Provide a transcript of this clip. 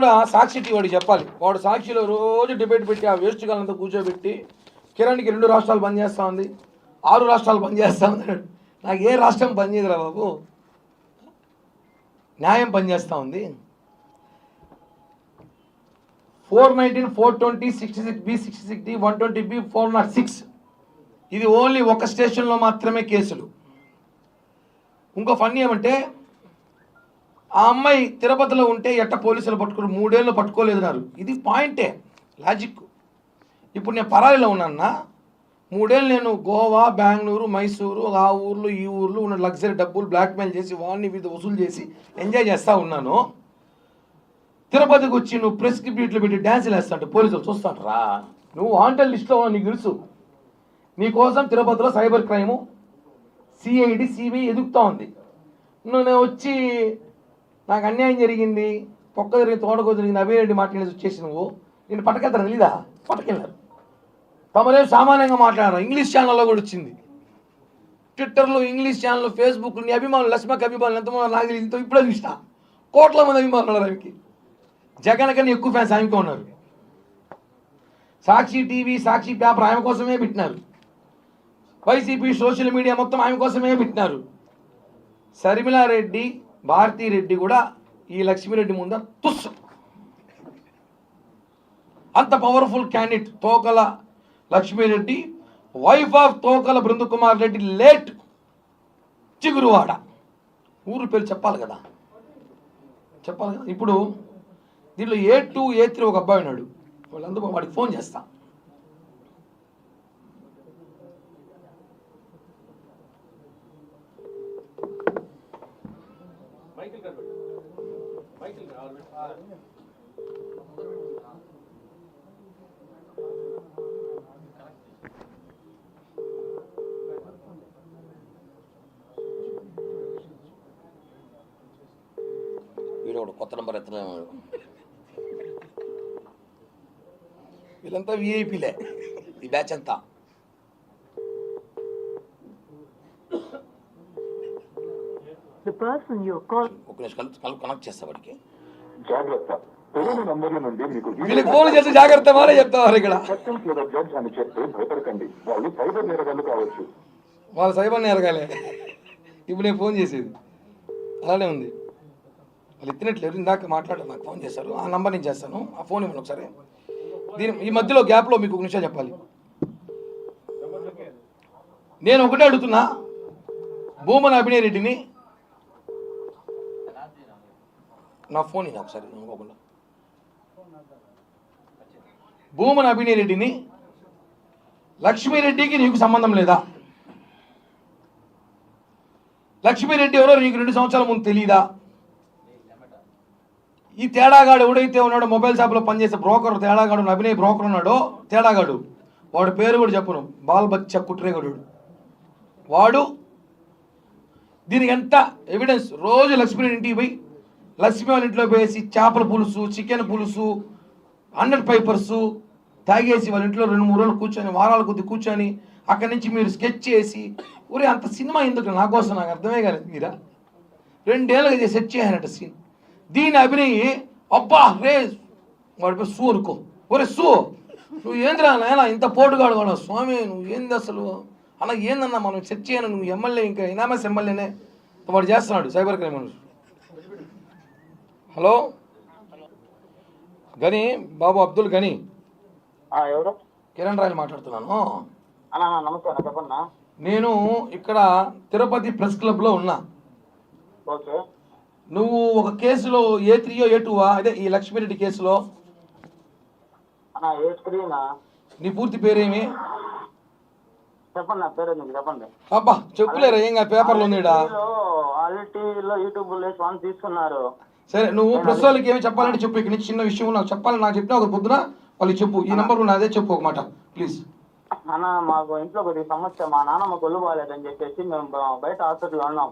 కూడా సాక్షి వాడికి చెప్పాలి. వాడు సాక్షిలో రోజు డిబేట్ పెట్టి ఆ వేస్ట్ గాలంతా కూర్చోబెట్టి కిరణ్కి 2 రాష్ట్రాలు బంద్ చేస్తూ ఉంది, 6 రాష్ట్రాలు బంద్ చేస్తూ ఉన్నాడు. నాకు ఏ రాష్ట్రం బంద్ చేయదురా బాబు, న్యాయం పనిచేస్తూ ఉంది. 419, 420, 66B, 66D, 120B, 406 ఇది ఓన్లీ ఒక స్టేషన్లో మాత్రమే కేసులు. ఇంకో ఫన్నీ ఏమంటే ఆ అమ్మాయి తిరుపతిలో ఉంటే ఎట్ట పోలీసులు పట్టుకుని 3 ఏళ్ళు పట్టుకోలేదన్నారు. ఇది పాయింటే, లాజిక్. ఇప్పుడు నేను పరాయిలో ఉన్నానా, 3 ఏళ్ళు నేను గోవా, బెంగళూరు, మైసూరు, ఆ ఊర్లు ఈ ఊర్లు ఉన్న లగ్జరీ డబ్బులు బ్లాక్మెయిల్ చేసి వాడిని వీధి వసూలు చేసి ఎంజాయ్ చేస్తూ ఉన్నాను. తిరుపతికి వచ్చి నువ్వు ప్రెస్ బీట్లు పెట్టి డ్యాన్సులు వేస్తాంటే పోలీసులు చూస్తాంటారా? నువ్వు వాంటెడ్ లిస్ట్లో నీకు తెలుసు. నీకోసం తిరుపతిలో సైబర్ క్రైము, సిఐడి, సిబిఐ ఎదుగుతూ ఉంది. నేను వచ్చి నాకు అన్యాయం జరిగింది, పొక్క జరిగింది, తోటకో జరిగింది, అభిరెడ్డి మాట్లాడేసి వచ్చేసి నువ్వు నేను పట్టుకెళ్తాను తెలీదా? పట్టుకెళ్ళారు. తమరేం సామాన్యంగా మాట్లాడారు. ఇంగ్లీష్ ఛానల్లో కూడా వచ్చింది, ట్విట్టర్లో, ఇంగ్లీష్ ఛానల్లో, ఫేస్బుక్లో. నీ అభిమానులు, లక్ష్మకి అభిమానులు ఎంతమంది నాకు తెలియదు. ఇప్పుడే చూస్తా, కోట్ల మంది అభిమానులు ఉన్నారు ఆమెకి. జగన్ కన్నా ఎక్కువ ఫ్యాన్స్ ఆమెకే ఉన్నారు. సాక్షి టీవీ, సాక్షి పేపర్ ఆమె కోసమే పెట్టినారు. వైసీపీ సోషల్ మీడియా మొత్తం ఆమె కోసమే పెట్టినారు. శర్మిలారెడ్డి, భారతీరెడ్డి కూడా ఈ లక్ష్మీరెడ్డి ముందు తుస్సు. అంత powerful candidate Tokala Lakshmi Reddy, wife of Tokala Brindakumar Reddy, late Chiguruvada. ఊరు పేరు చెప్పాలి కదా, చెప్పాలి కదా. ఇప్పుడు దీంట్లో A2, A3 ఒక అబ్బాయి ఉన్నాడు. వాళ్ళందరూ వాడికి ఫోన్ చేస్తా. వీడు కొత్త నెంబర్ ఎత్తనే, వీళ్ళంతా విఐపీలే ఈ బ్యాచ్ అంతా. కనెక్ట్ చేస్తా వాడికి. వీళ్ళకి ఫోన్ చేసి జాగ్రత్త మారే చెప్తావారు ఇక్కడ. వాళ్ళు సైబర్ నేరగాలే. ఇప్పుడు నేను ఫోన్ చేసేది అలానే ఉంది. వాళ్ళు ఎత్తినట్లేదు. ఇందాక మాట్లాడారు, నాకు ఫోన్ చేశారు. ఆ నంబర్ నేను చేస్తాను. ఆ ఫోన్ ఇవ్వండి ఒకసారి. దీని ఈ మధ్యలో గ్యాప్లో మీకు ఒక నిమిషం చెప్పాలి. నేను ఒకటే అడుగుతున్నా, భూమన అభినయ్ రెడ్డిని, నా ఫోన్ ఇది ఒకసారి అనుకోకుండా, భూమన అభినయ్ రెడ్డిని, లక్ష్మీరెడ్డికి నీకు సంబంధం లేదా? లక్ష్మీరెడ్డి ఎవరో నీకు 2 సంవత్సరాల ముందు తెలీదా? ఈ తేడాగాడు ఎవడైతే ఉన్నాడో, మొబైల్ షాప్లో పనిచేసే బ్రోకర్ తేడాగాడు, అభినయ్ బ్రోకర్ ఉన్నాడో తేడాగాడు, వాడు పేరు కూడా చెప్పను, బాల్ బచ్చా కుట్రేగడు వాడు. దీనికి ఎంత ఎవిడెన్స్? రోజు లక్ష్మీ ఇంటికి పోయి, లక్ష్మీ వాళ్ళ ఇంట్లో పోయేసి చేపల పులుసు, చికెన్ పులుసు, 100 పేపర్స్ తాగేసి వాళ్ళ ఇంట్లో 2-3 రోజులు కూర్చొని, వారాల కొద్ది కూర్చొని, అక్కడి నుంచి మీరు స్కెచ్ చేసి, ఊరే అంత సినిమా ఎందుకు నా కోసం? నాకు అర్థమే కాలేదు. మీరా 2 ఏళ్ళకి సెట్ చేయాలట సీన్. దీని అభినయ్ అబ్బా రే వాడిపై సూ అనుకో, ఒరే సూ నువ్వు ఏందిరా నాయన ఇంత పోటుగాడు కూడా, స్వామి నువ్వు ఏంది అసలు అలా ఏందన్నా, మనం సెట్ చేయను, నువ్వు ఎమ్మెల్యే, ఇంకా ఎనామస్ ఎమ్మెల్యేనే వాడు చేస్తున్నాడు సైబర్ క్రైమ్ మనుషులు. హలో గని బాబు, అబ్దుల్ గని, ఎవరు? కిరణ్ రాయలు మాట్లాడుతున్నాను. నమస్తే, చెప్పన్నా. నేను ఇక్కడ తిరుపతి ప్రెస్ క్లబ్లో ఉన్నా. ఓకే. నువ్వు ఒక కేసులో A3 A2 అదే ఈ లక్ష్మీరెడ్డి కేసులో. నీ పూర్తి పేరేమి? చెప్పండి, నా పేరు చెప్పండి. అబ్బా చెప్పులేరా, ఏం పేపర్లో ఉందిడా? తీసుకున్నారు. సరే, నువ్వు ప్రెస్ వాళ్ళకి ఏమి చెప్పాలంటే చెప్పు. ఇక్కడ నుంచి చిన్న విషయం నాకు చెప్పాలని నాకు చెప్పినా ఒక పొద్దున వాళ్ళు చెప్పు. ఈ నెంబర్ నాదే, చెప్పు ఒక మాట ప్లీజ్. అన్న, మాకు ఇంట్లో కొద్దిగా సమస్య, మా నాన్నమ్మ కొల్లు బాగాలేదని చెప్పేసి మేము బయట హాస్పిటల్లో ఉన్నాం.